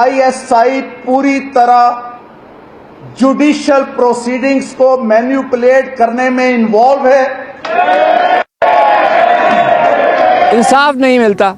ISI पूरी तरह judicial proceedings को मैन्युपुलेट करने में इन्वॉल्व है। इंसाफ नहीं मिलता,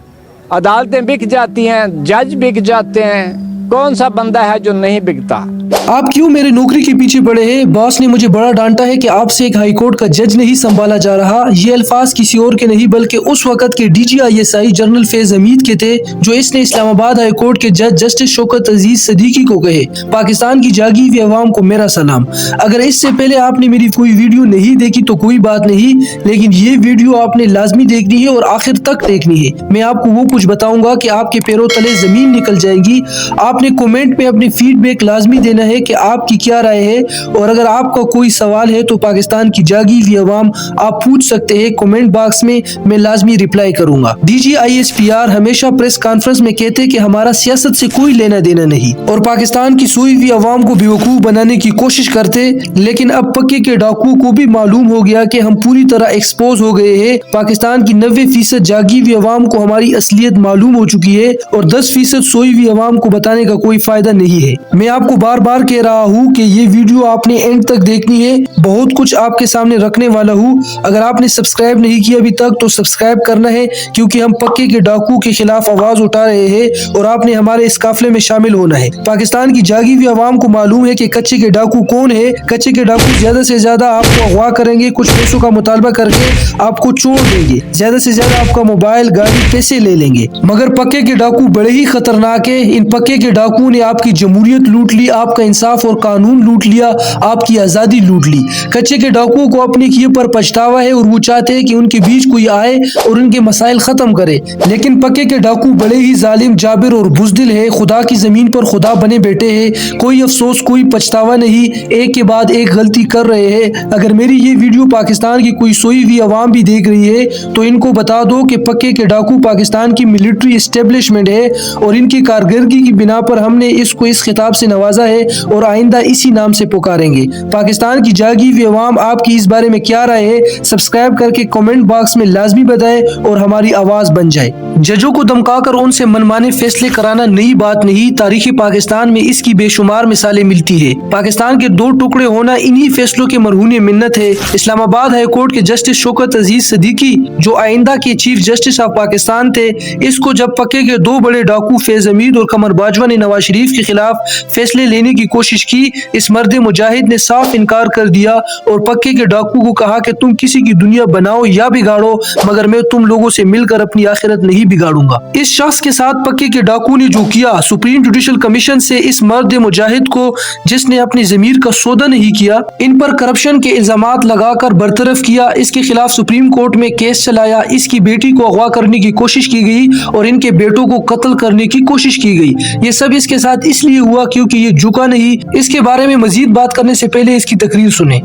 अदालतें बिक जाती हैं, जज बिक जाते हैं, कौन सा बंदा है जो नहीं बिकता। आप क्यों मेरे नौकरी के पीछे पड़े हैं? बॉस ने मुझे बड़ा डांटा है कि आपसे एक हाई कोर्ट का जज नहीं संभाला जा रहा। ये अल्फाज किसी और के नहीं बल्कि उस वक्त के DGISI जनरल फैज हमीद के थे, जो इसने इस्लामाबाद हाई कोर्ट के जज जस्टिस शौकत अजीज सदीकी को कहे। पाकिस्तान की जागी हुई अवाम को मेरा सलाम। अगर इससे पहले आपने मेरी कोई वीडियो नहीं देखी तो कोई बात नहीं, लेकिन ये वीडियो आपने लाजमी देखनी है और आखिर तक देखनी है। मैं आपको वो कुछ बताऊंगा कि आपके पैरों तले जमीन निकल जाएगी। आपने कमेंट में अपनी फीडबैक लाजमी देना है कि आपकी क्या राय है, और अगर आपका कोई सवाल है तो पाकिस्तान की जागी हुई अवाम आप पूछ सकते हैं कमेंट बॉक्स में, मैं लाजमी रिप्लाई करूंगा। DGISPR हमेशा प्रेस कॉन्फ्रेंस में कहते हैं कि हमारा सियासत से कोई लेना देना नहीं, और पाकिस्तान की सोई हुई अवाम को बेवकूफ बनाने की कोशिश करते, लेकिन अब पक्के के डाकुओं को भी मालूम हो गया कि हम पूरी तरह एक्सपोज हो गए हैं। पाकिस्तान की 90% जागी हुई अवाम को हमारी असलियत मालूम हो चुकी है, और 10% सोई हुई अवाम को बताने का कोई फायदा नहीं है। मैं आपको बार बार कह रहा हूँ कि ये वीडियो आपने एंड तक देखनी है, बहुत कुछ आपके सामने रखने वाला हूँ। अगर आपने सब्सक्राइब नहीं किया अभी तक तो सब्सक्राइब करना है, क्योंकि हम पक्के के डाकू के खिलाफ आवाज उठा रहे हैं और आपने हमारे इस काफिले में शामिल होना है। पाकिस्तान की जागी हुई अवाम को मालूम है कि कच्चे के डाकू कौन है। कच्चे के डाकू ज्यादा से ज्यादा आपको अगवा करेंगे, कुछ पैसों का मुतालबा करके आपको छोड़ देंगे, ज्यादा से ज्यादा आपका मोबाइल, गाड़ी, पैसे ले लेंगे। मगर पक्के के डाकू बड़े ही खतरनाक है। इन पक्के के डाकू ने आपकी जमहूरियत लूट ली, आपका इंसाफ और कानून लूट लिया, आपकी आजादी लूट ली। कच्चे के डाकुओं को अपने किए पर पछतावा है और वो चाहते हैं कि उनके बीच कोई आए और उनके मसाइल खत्म करे, लेकिन पक्के के डाकू बड़े ही जालिम, जाबिर और बुज़दिल है। खुदा की जमीन पर खुदा बने बैठे हैं, कोई अफसोस, कोई पछतावा नहीं, एक के बाद एक गलती कर रहे हैं। अगर मेरी ये वीडियो पाकिस्तान की कोई सोई हुई अवाम भी देख रही है तो इनको बता दो कि पक्के के डाकू पाकिस्तान की मिलिट्री एस्टेब्लिशमेंट है, और इनकी कारकर्दगी की बिना पर हमने इसको इस खिताब से नवाजा है और आइंदा इसी नाम से पुकारेंगे। पाकिस्तान की जागी हुई अवाम आपकी इस बारे में क्या राय है? सब्सक्राइब करके कमेंट बॉक्स में लाजमी बताएं और हमारी आवाज बन जाए। जजों को धमकाकर उनसे मनमाने फैसले कराना नई बात नहीं, तारीखी पाकिस्तान में इसकी बेशुमार मिसालें मिलती है। पाकिस्तान के दो टुकड़े होना इन्हीं फैसलों के मरहून मिन्नत है। इस्लामाबाद हाई कोर्ट के जस्टिस शौकत अजीज सदीकी, जो आइंदा के चीफ जस्टिस ऑफ पाकिस्तान थे, इसको जब पक्के के दो बड़े डाकू फैज हमीद और कमर बाजवा ने नवाज शरीफ के खिलाफ फैसले लेने की कोशिश की, इस मर्द मुजाहिद ने साफ इनकार कर दिया और पक्के के डाकू को कहा कि तुम किसी की दुनिया बनाओ या बिगाड़ो, मगर मैं तुम लोगों से मिलकर अपनी आखिरत नहीं बिगाड़ूंगा। इस शख्स के साथ पक्के के डाकू ने जो किया, सुप्रीम जुडिशल कमीशन से इस मर्द मुजाहिद को, जिसने अपनी जमीर का सौदा नहीं किया, इन पर करप्शन के इल्जामात लगाकर बरतरफ किया। इसके खिलाफ सुप्रीम कोर्ट में केस चलाया, इसकी बेटी को अगवा करने की कोशिश की गई और इनके बेटों को कत्ल करने की कोशिश की गई। ये सब इसके साथ इसलिए हुआ क्योंकि ये झुका नहीं। इसके बारे में मजीद बात करने से पहले इसकी तकरीर सुने।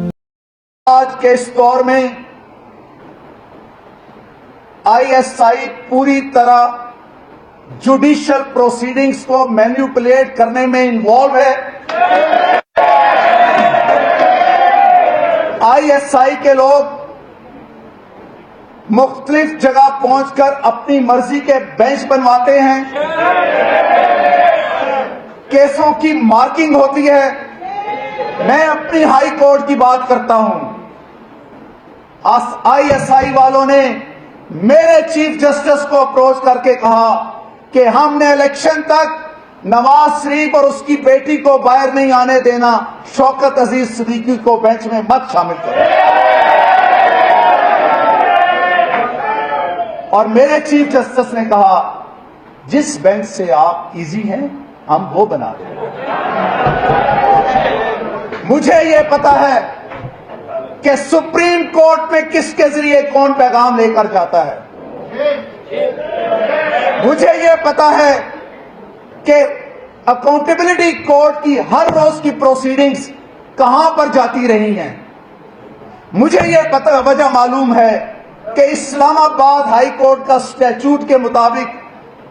आज के इस दौर में ISI पूरी तरह जुडिशल प्रोसीडिंग्स को मैन्युपुलेट करने में इन्वॉल्व है। ISI के लोग मुख्तलिफ जगह पहुंचकर अपनी मर्जी के बेंच बनवाते हैं, केसों की मार्किंग होती है। मैं अपनी हाई कोर्ट की बात करता हूं। ISI वालों ने मेरे चीफ जस्टिस को अप्रोच करके कहा कि हमने इलेक्शन तक नवाज शरीफ और उसकी बेटी को बाहर नहीं आने देना, शौकत अजीज सदीकी को बेंच में मत शामिल करो। और मेरे चीफ जस्टिस ने कहा जिस बेंच से आप इजी हैं हम वो बना दें। मुझे ये पता है कि सुप्रीम कोर्ट में किसके जरिए कौन पैगाम लेकर जाता है। मुझे ये पता है कि अकाउंटेबिलिटी कोर्ट की हर रोज की प्रोसीडिंग्स कहां पर जाती रही हैं। मुझे ये पता वजह मालूम है कि इस्लामाबाद हाई कोर्ट का स्टैट्यूट के मुताबिक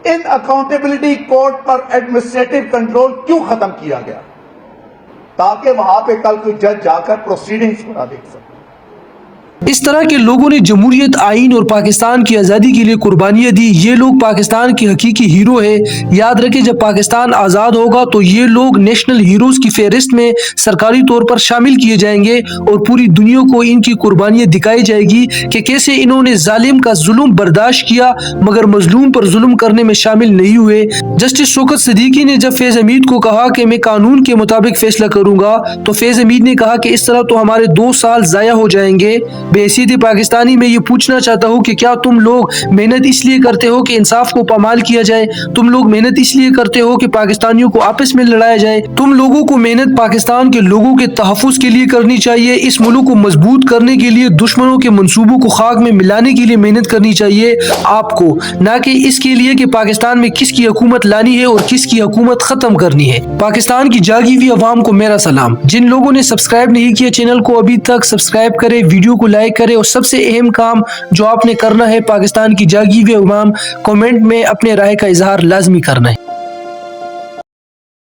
इन अकाउंटेबिलिटी कोर्ट पर एडमिनिस्ट्रेटिव कंट्रोल क्यों खत्म किया गया, ताकि वहां पे कल कोई जज जाकर प्रोसीडिंग्स पूरा देख सके। इस तरह के लोगों ने जमहूरियत, आइन और पाकिस्तान की आज़ादी के लिए कुर्बानियां दी। ये लोग पाकिस्तान के हकीकी हीरो है। याद रखें, जब पाकिस्तान आज़ाद होगा तो ये लोग नेशनल हीरोज की फहरिस्त में सरकारी तौर पर शामिल किए जाएंगे और पूरी दुनिया को इनकी कुर्बानियां दिखाई जाएगी कि कैसे इन्होंने जालिम का जुल्म बर्दाश्त किया मगर मजलूम पर जुल्म करने में शामिल नहीं हुए। जस्टिस शौकत सिद्दीकी ने जब फैज हमीद को कहा कि मैं कानून के मुताबिक फैसला करूंगा तो फैज हमीद ने कहा कि इस तरह तो हमारे 2 साल जाया हो जाएंगे। बेहैसियत पाकिस्तानी मैं ये पूछना चाहता हूँ कि क्या तुम लोग मेहनत इसलिए करते हो कि इंसाफ को पामाल किया जाए? तुम लोग मेहनत इसलिए करते हो कि पाकिस्तानियों को आपस में लड़ाया जाए? तुम लोगों को मेहनत पाकिस्तान के लोगों के तहफ़्फ़ुज़ के लिए करनी चाहिए, इस मुल्क को मजबूत करने के लिए, दुश्मनों के मंसूबों को खाक में मिलाने के लिए मेहनत करनी चाहिए आपको, ना कि इसके लिए कि पाकिस्तान में किसकी हुकूमत लानी है और किसकी हुकूमत खत्म करनी है। पाकिस्तान की जागी हुई अवाम को मेरा सलाम। जिन लोगों ने सब्सक्राइब नहीं किया चैनल को अभी तक सब्सक्राइब करें, वीडियो को लाइक करें और सबसे अहम काम जो आपने करना है पाकिस्तान की जागी हुई अवाम, कमेंट में अपने राय का इजहार लाजमी करना है।